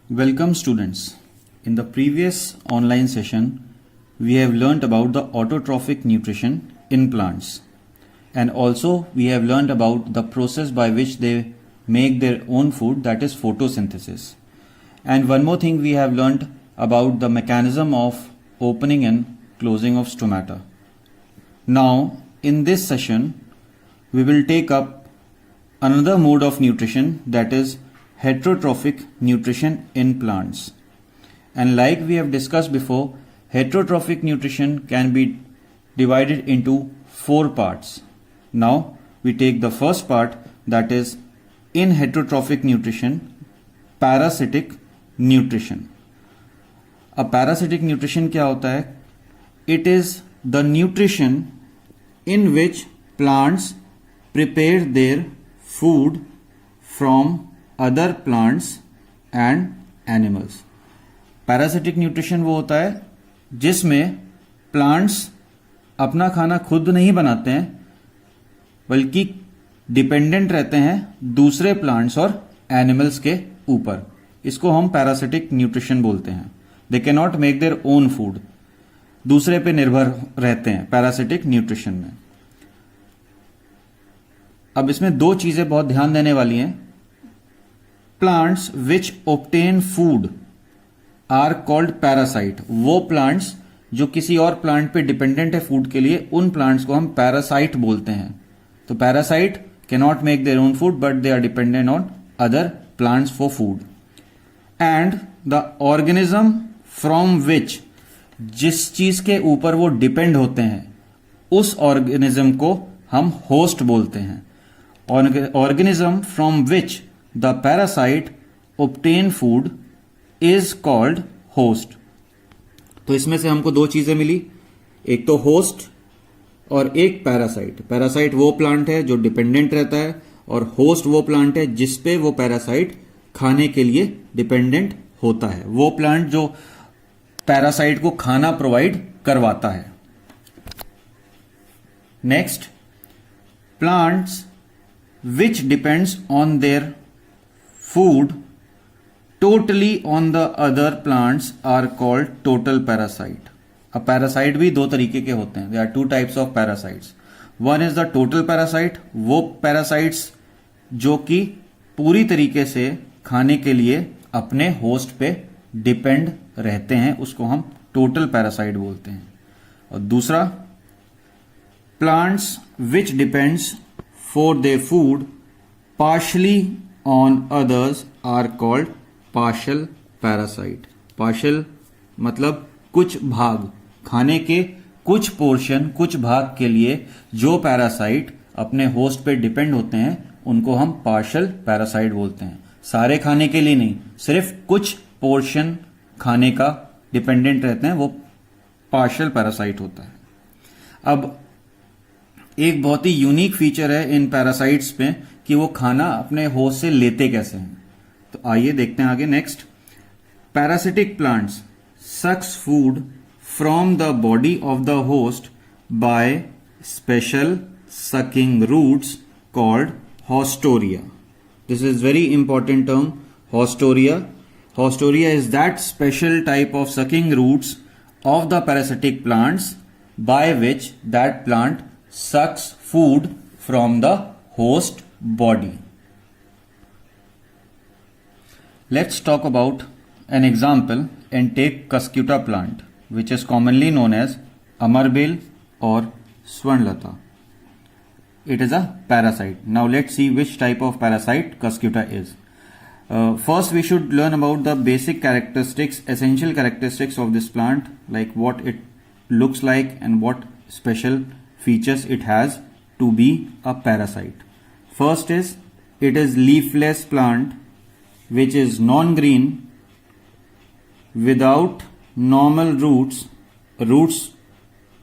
Welcome students. In the previous online session, we have learnt about the autotrophic nutrition in plants, and also we have learnt about the process by which they make their own food, that is photosynthesis. And one more thing we have learnt about the mechanism of opening and closing of stomata. Now in this session we will take up another mode of nutrition, that is heterotrophic nutrition in plants. And like we have discussed before, heterotrophic nutrition can be divided into 4 parts. Now we take the first part, that is in heterotrophic nutrition, parasitic nutrition. A parasitic nutrition क्या होता है? It is the nutrition in which plants prepare their food from other plants and animals. Parasitic nutrition वो होता है जिसमें plants अपना खाना खुद नहीं बनाते हैं, बल्कि डिपेंडेंट रहते हैं दूसरे प्लांट्स और एनिमल्स के ऊपर. इसको हम पैरासिटिक न्यूट्रिशन बोलते हैं. They can not make their own food, दूसरे पे निर्भर रहते हैं पैरासिटिक न्यूट्रिशन में. अब इसमें 2 चीजें बहुत ध्यान देने वाली हैं. Plants which obtain food are called parasite. वो प्लांट्स जो किसी और प्लांट पे डिपेंडेंट है फूड के लिए, उन प्लांट्स को हम पैरासाइट बोलते हैं. तो parasite can not make their own food but they are dependent on other plants for food. And the organism from which, जिस चीज के ऊपर वो डिपेंड होते हैं, उस ऑर्गेनिज्म को हम होस्ट बोलते हैं. Organism from which the parasite obtain food is called host. तो इसमें से हमको 2 चीजें मिली, एक तो होस्ट और एक पैरासाइट. पैरासाइट वो प्लांट है जो डिपेंडेंट रहता है, और होस्ट वो प्लांट है जिसपे वो पैरासाइट खाने के लिए डिपेंडेंट होता है. वो प्लांट जो पैरासाइट को खाना प्रोवाइड करवाता है. Next, plants which depends on their food totally on the other plants are called total parasite. अब पैरासाइट भी 2 तरीके के होते हैं. there are 2 types of parasites. one is the total parasite, वो पैरासाइट्स जो कि पूरी तरीके से खाने के लिए अपने होस्ट पे डिपेंड रहते हैं, उसको हम टोटल पैरासाइट बोलते हैं. और दूसरा, plants which depends for their food partially on others are called partial parasite. partial मतलब कुछ भाग, खाने के कुछ पोर्शन, कुछ भाग के लिए जो पैरासाइट अपने होस्ट पे डिपेंड होते हैं, उनको हम पार्शियल पैरासाइट बोलते हैं. सारे खाने के लिए नहीं, सिर्फ कुछ पोर्शन खाने का डिपेंडेंट रहते हैं, वो पार्शियल पैरासाइट होता है. अब एक बहुत ही यूनिक फीचर है इन पैरासाइट्स में कि वो खाना अपने होस्ट से लेते कैसे हैं. तो आइए देखते हैं आगे. Next, parasitic plants sucks food from the body of the host by special sucking roots called haustoria. This is very important term, haustoria. Haustoria is that special type of sucking roots of the parasitic plants by which that plant sucks food from the host body. Let's talk about an example and take Cuscuta plant, which is commonly known as Amarbel or Swarnlata. It is a parasite. Now let's see which type of parasite Cuscuta is. First we should learn about the basic characteristics, essential characteristics of this plant, like what it looks like and what special features it has to be a parasite. First is, it is leafless plant which is non-green without normal roots. Roots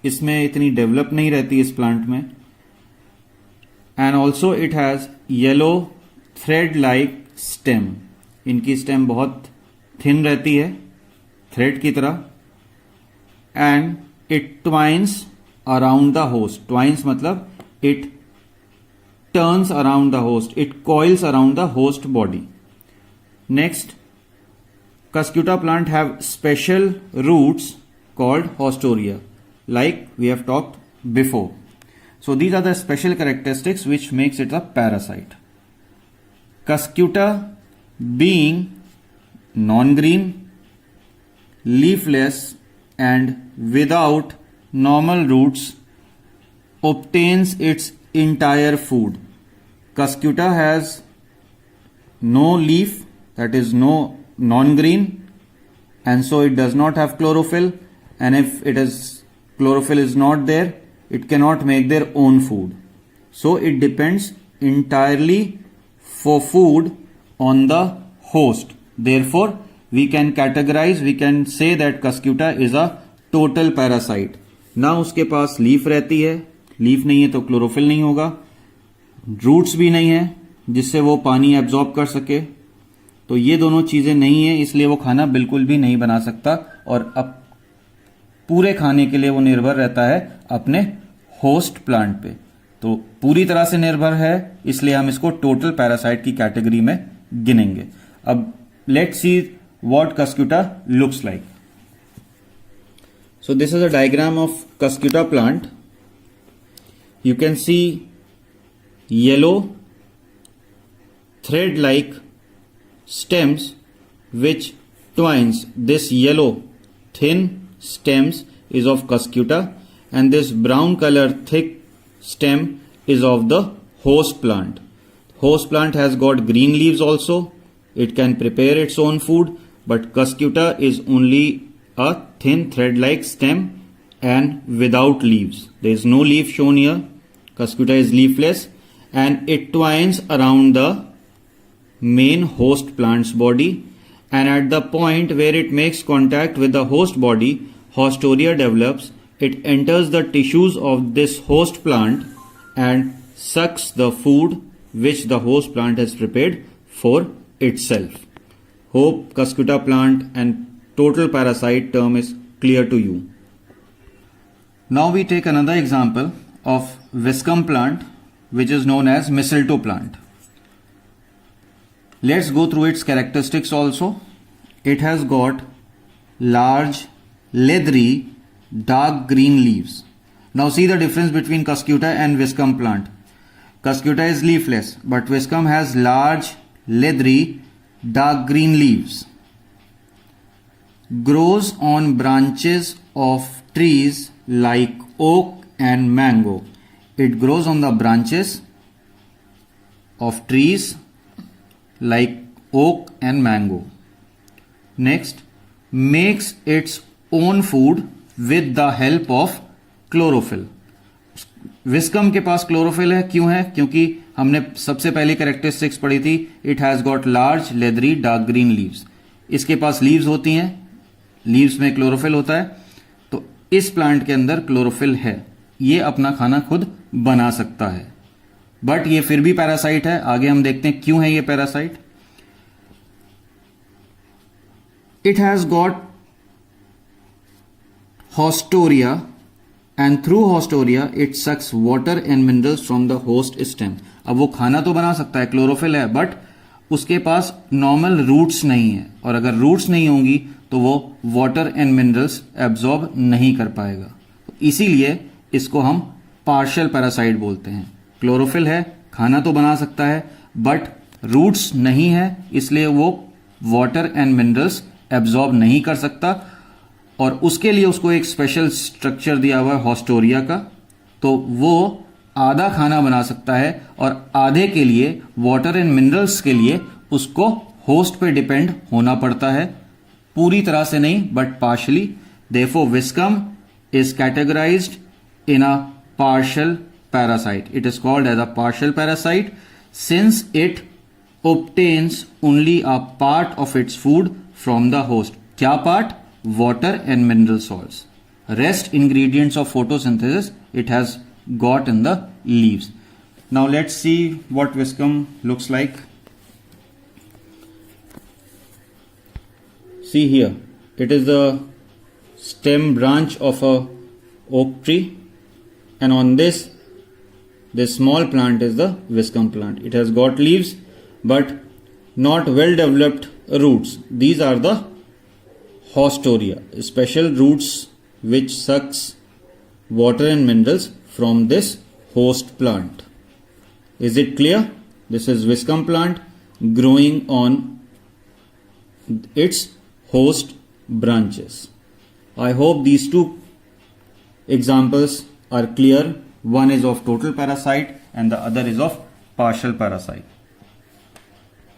इसमें इतनी develop नहीं रहती इस plant में. And also it has yellow thread like stem. इनकी stem बहुत thin रहती है, थ्रेड की तरह. And it twines around the host. Twines मतलब it turns around the host, it coils around the host body. Next, Cuscuta plant have special roots called haustoria, like we have talked before. So these are the special characteristics which makes it a parasite. Cuscuta being non-green, leafless and without normal roots obtains its entire food. Cuscuta has no leaf, that is no non-green, and so it does not have chlorophyll, and if it is chlorophyll is not there, it cannot make their own food. So it depends entirely for food on the host. Therefore, we can say that Cuscuta is a total parasite. ना उसके पास leaf रहती है, leaf नहीं है तो chlorophyll नहीं होगा, roots भी नहीं है जिससे वो पानी एब्जॉर्ब कर सके, तो ये दोनों चीजें नहीं है, इसलिए वो खाना बिल्कुल भी नहीं बना सकता और अब पूरे खाने के लिए वो निर्भर रहता है अपने होस्ट प्लांट पे। तो पूरी तरह से निर्भर है, इसलिए हम इसको टोटल पैरासाइट की कैटेगरी में गिनेंगे। अब let's see what Cuscuta looks like. So this is a diagram of Cuscuta plant. You can see yellow thread-like stems which twines. This yellow thin stems is of Cuscuta and this brown color thick stem is of the host plant. Host plant has got green leaves also. It can prepare its own food, but Cuscuta is only a thin thread-like stem and without leaves. There is no leaf shown here. Cuscuta is leafless and it twines around the main host plant's body, and at the point where it makes contact with the host body, haustoria develops. It enters the tissues of this host plant and sucks the food which the host plant has prepared for itself. Hope Cuscuta plant and total parasite term is clear to you. Now we take another example of Viscum plant, which is known as mistletoe plant. Let's go through its characteristics also. It has got large, leathery, dark green leaves. Now see the difference between Cuscuta and Viscum plant. Cuscuta is leafless, but Viscum has large, leathery, dark green leaves. Grows on branches of trees like oak and mango. It grows on the branches of trees like oak and mango. Next, makes its own food with the help of chlorophyll. Viscum के पास chlorophyll है, क्यों है? क्योंकि हमने सबसे पहली characteristics पढ़ी थी, it has got large leathery dark green leaves. इसके पास लीव्स होती हैं, लीव्स में क्लोरोफिल होता है, तो इस प्लांट के अंदर क्लोरोफिल है, ये अपना खाना खुद बना सकता है, बट ये फिर भी पैरासाइट है. आगे हम देखते हैं क्यों है ये parasite. It has got haustoria and through haustoria it sucks water and minerals from the host stem. अब वो खाना तो बना सकता है, क्लोरोफिल है, बट उसके पास नॉर्मल रूट्स नहीं है, और अगर रूट्स नहीं होंगी तो वो वाटर एंड मिनरल्स एब्जॉर्ब नहीं कर पाएगा. तो इसीलिए इसको हम पार्शियल पैरासाइट बोलते हैं. क्लोरोफिल है, खाना तो बना सकता है, बट रूट्स नहीं है, इसलिए वो वाटर एंड मिनरल्स एब्जॉर्ब नहीं कर सकता, और उसके लिए उसको एक स्पेशल स्ट्रक्चर दिया हुआ है हॉस्टोरिया का. तो वो आधा खाना बना सकता है, और आधे के लिए वाटर एंड मिनरल्स के लिए उसको होस्ट पे डिपेंड होना पड़ता है. पूरी तरह से नहीं, but partially. Therefore Viscum is categorised in a partial parasite. It is called as a partial parasite since it obtains only a part of its food from the host. क्या part? Water and mineral salts. Rest ingredients of photosynthesis it has got in the leaves. Now let's see what Viscum looks like. See here, it is the stem branch of a oak tree, and on this small plant is the Viscum plant. It has got leaves but not well developed roots. These are the Hostoria, special roots which sucks water and minerals from this host plant. Is it clear? This is Viscum plant growing on its host branches. I hope these two examples are clear. One is of total parasite and the other is of partial parasite.